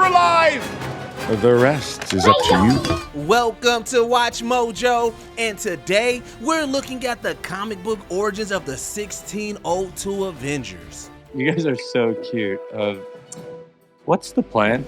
alive! The rest is up to you. Welcome to Watch Mojo, and today we're looking at the comic book origins of the 1602 Avengers. You guys are so cute. What's the plan?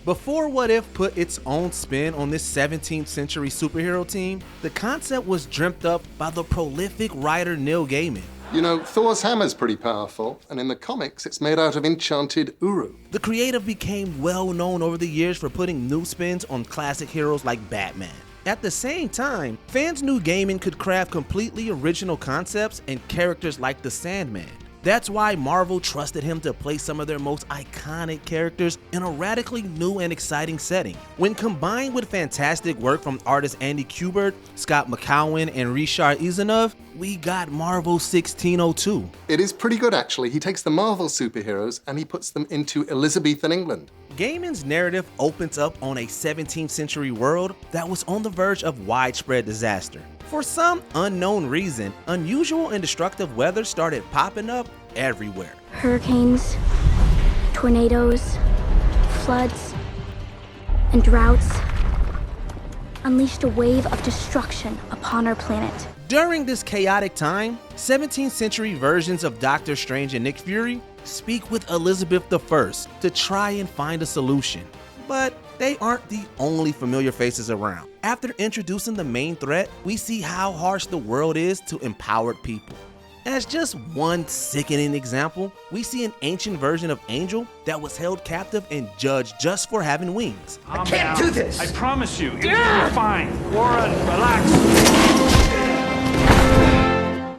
Before What If put its own spin on this 17th century superhero team, the concept was dreamt up by the prolific writer Neil Gaiman. You know, Thor's hammer's pretty powerful, and in the comics, it's made out of enchanted uru. The creative became well known over the years for putting new spins on classic heroes like Batman. At the same time, fans knew Gaiman could craft completely original concepts and characters like the Sandman. That's why Marvel trusted him to play some of their most iconic characters in a radically new and exciting setting. When combined with fantastic work from artists Andy Kubert, Scott McCloughan, and Richard Isanov, we got Marvel 1602. It is pretty good, actually. He takes the Marvel superheroes and he puts them into Elizabethan England. Gaiman's narrative opens up on a 17th century world that was on the verge of widespread disaster. For some unknown reason, unusual and destructive weather started popping up everywhere. Hurricanes, tornadoes, floods, and droughts unleashed a wave of destruction upon our planet. During this chaotic time, 17th century versions of Doctor Strange and Nick Fury speak with Elizabeth I to try and find a solution. But they aren't the only familiar faces around. After introducing the main threat, we see how harsh the world is to empowered people. As just one sickening example, we see an ancient version of Angel that was held captive and judged just for having wings. I can't do this! I promise you, it will be fine. Warren, relax.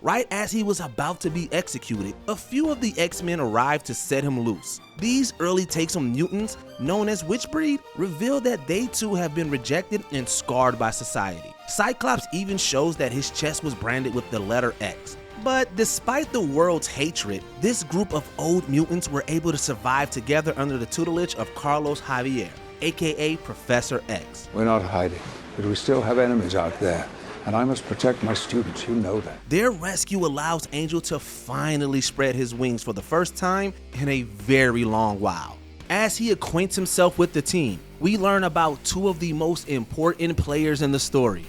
Right as he was about to be executed, a few of the X-Men arrived to set him loose. These early takes on mutants, known as Witchbreed, reveal that they too have been rejected and scarred by society. Cyclops even shows that his chest was branded with the letter X. But despite the world's hatred, this group of old mutants were able to survive together under the tutelage of Carlos Javier, aka Professor X. We're not hiding, but we still have enemies out there. And I must protect my students, you know that. Their rescue allows Angel to finally spread his wings for the first time in a very long while. As he acquaints himself with the team, we learn about two of the most important players in the story.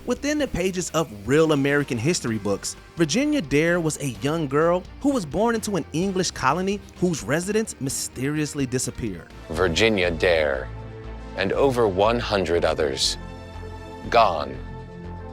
Within the pages of real American history books, Virginia Dare was a young girl who was born into an English colony whose residents mysteriously disappeared. Virginia Dare, and over 100 others. Gone.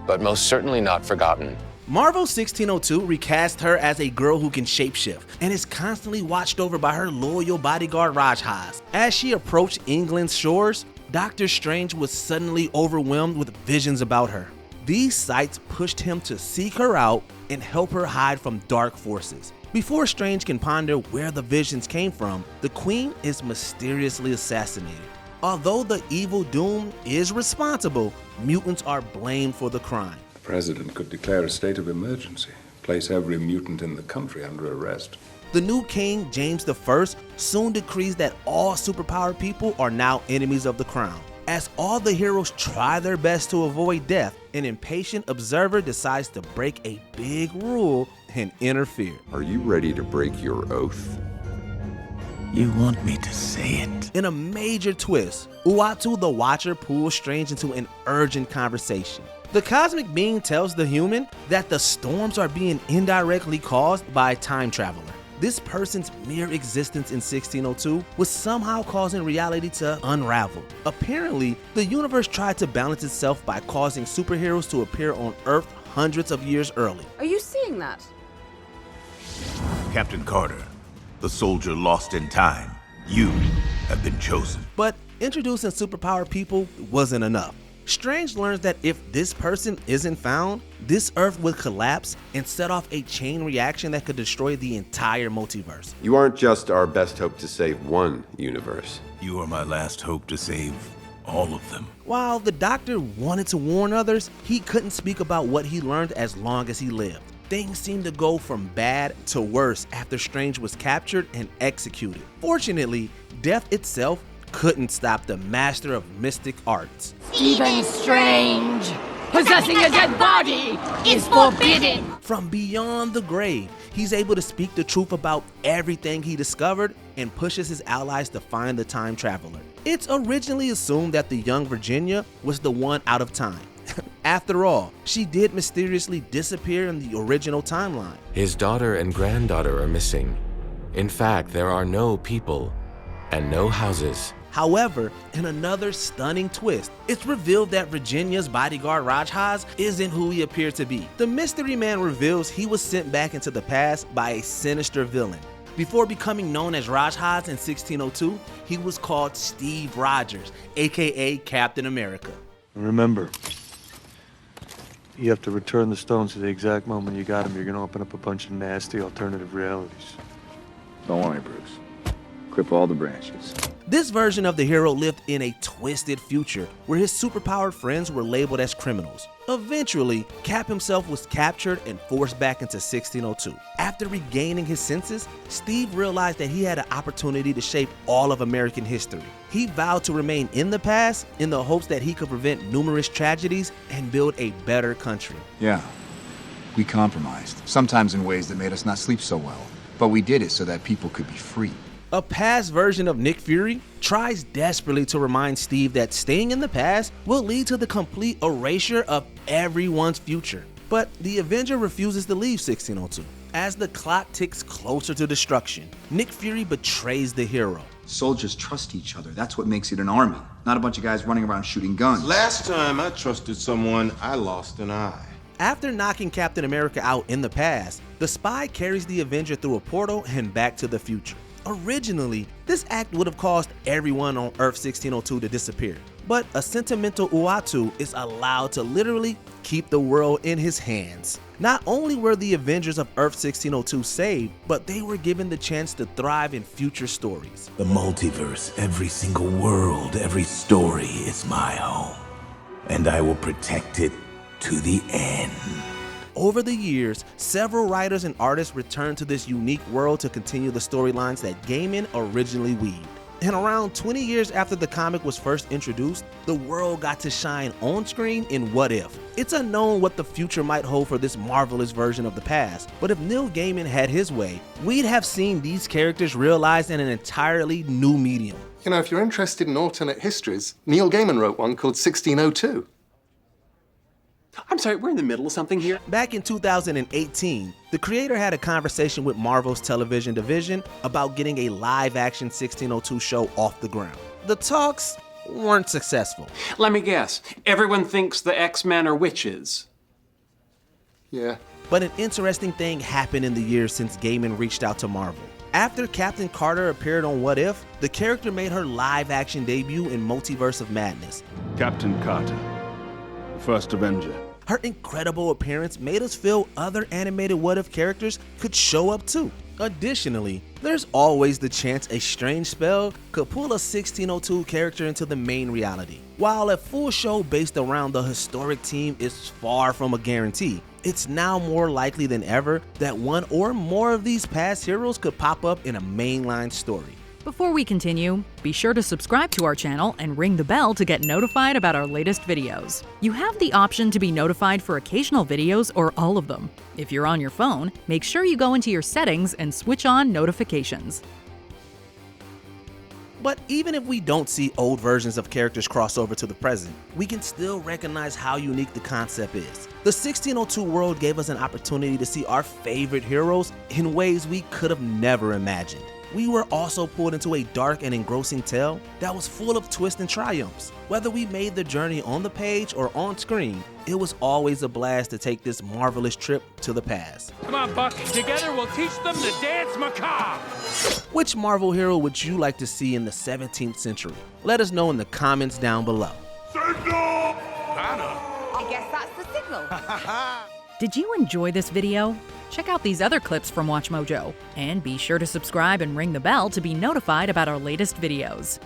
But most certainly not forgotten. Marvel 1602 recast her as a girl who can shapeshift and is constantly watched over by her loyal bodyguard Rajhaz. As she approached England's shores, Doctor Strange was suddenly overwhelmed with visions about her. These sights pushed him to seek her out and help her hide from dark forces. Before Strange can ponder where the visions came from, the Queen is mysteriously assassinated. Although the evil Doom is responsible, mutants are blamed for the crime. The president could declare a state of emergency, place every mutant in the country under arrest. The new king, James I, soon decrees that all superpowered people are now enemies of the crown. As all the heroes try their best to avoid death, an impatient observer decides to break a big rule and interfere. Are you ready to break your oath? You want me to say it? In a major twist, Uatu the Watcher pulls Strange into an urgent conversation. The cosmic being tells the human that the storms are being indirectly caused by a time traveler. This person's mere existence in 1602 was somehow causing reality to unravel. Apparently, the universe tried to balance itself by causing superheroes to appear on Earth hundreds of years early. Are you seeing that? Captain Carter, the soldier lost in time. You have been chosen. But introducing superpowered people wasn't enough. Strange learns that if this person isn't found, this Earth would collapse and set off a chain reaction that could destroy the entire multiverse. You aren't just our best hope to save one universe. You are my last hope to save all of them. While the Doctor wanted to warn others, he couldn't speak about what he learned as long as he lived. Things seemed to go from bad to worse after Strange was captured and executed. Fortunately, death itself couldn't stop the master of mystic arts. Stephen Strange! Possessing a dead body is forbidden! From beyond the grave, he's able to speak the truth about everything he discovered and pushes his allies to find the time traveler. It's originally assumed that the young Virginia was the one out of time. After all, she did mysteriously disappear in the original timeline. His daughter and granddaughter are missing. In fact, there are no people and no houses. However, in another stunning twist, it's revealed that Virginia's bodyguard Rajhaz isn't who he appeared to be. The mystery man reveals he was sent back into the past by a sinister villain. Before becoming known as Rajhaz in 1602, he was called Steve Rogers, aka Captain America. Remember, you have to return the stones to the exact moment you got them. You're gonna open up a bunch of nasty alternative realities. Don't worry, Bruce. Clip all the branches. This version of the hero lived in a twisted future where his superpowered friends were labeled as criminals. Eventually, Cap himself was captured and forced back into 1602. After regaining his senses, Steve realized that he had an opportunity to shape all of American history. He vowed to remain in the past in the hopes that he could prevent numerous tragedies and build a better country. Yeah, we compromised, sometimes in ways that made us not sleep so well. But we did it so that people could be free. A past version of Nick Fury tries desperately to remind Steve that staying in the past will lead to the complete erasure of everyone's future. But the Avenger refuses to leave 1602. As the clock ticks closer to destruction, Nick Fury betrays the hero. Soldiers trust each other. That's what makes it an army, not a bunch of guys running around shooting guns. Last time I trusted someone, I lost an eye. After knocking Captain America out in the past, the spy carries the Avenger through a portal and back to the future. Originally, this act would have caused everyone on Earth 1602 to disappear, but a sentimental Uatu is allowed to literally keep the world in his hands. Not only were the Avengers of Earth 1602 saved, but they were given the chance to thrive in future stories. The multiverse, every single world, every story is my home, and I will protect it to the end. Over the years, several writers and artists returned to this unique world to continue the storylines that Gaiman originally weaved. And around 20 years after the comic was first introduced, the world got to shine on screen in What If. It's unknown what the future might hold for this marvelous version of the past, but if Neil Gaiman had his way, we'd have seen these characters realized in an entirely new medium. You know, if you're interested in alternate histories, Neil Gaiman wrote one called 1602. I'm sorry, we're in the middle of something here. Back in 2018, the creator had a conversation with Marvel's television division about getting a live-action 1602 show off the ground. The talks weren't successful. Let me guess, everyone thinks the X-Men are witches. Yeah. But an interesting thing happened in the years since Gaiman reached out to Marvel. After Captain Carter appeared on What If, the character made her live-action debut in Multiverse of Madness. Captain Carter, the first Avenger. Her incredible appearance made us feel other animated What If characters could show up too. Additionally, there's always the chance a strange spell could pull a 1602 character into the main reality. While a full show based around the historic team is far from a guarantee, it's now more likely than ever that one or more of these past heroes could pop up in a mainline story. Before we continue, be sure to subscribe to our channel and ring the bell to get notified about our latest videos. You have the option to be notified for occasional videos or all of them. If you're on your phone, make sure you go into your settings and switch on notifications. But even if we don't see old versions of characters cross over to the present, we can still recognize how unique the concept is. The 1602 world gave us an opportunity to see our favorite heroes in ways we could have never imagined. We were also pulled into a dark and engrossing tale that was full of twists and triumphs. Whether we made the journey on the page or on screen, it was always a blast to take this marvelous trip to the past. Come on, Buck. Together we'll teach them the dance macabre. Which Marvel hero would you like to see in the 17th century? Let us know in the comments down below. Signal! Anna. I guess that's the signal. Did you enjoy this video? Check out these other clips from WatchMojo, and be sure to subscribe and ring the bell to be notified about our latest videos.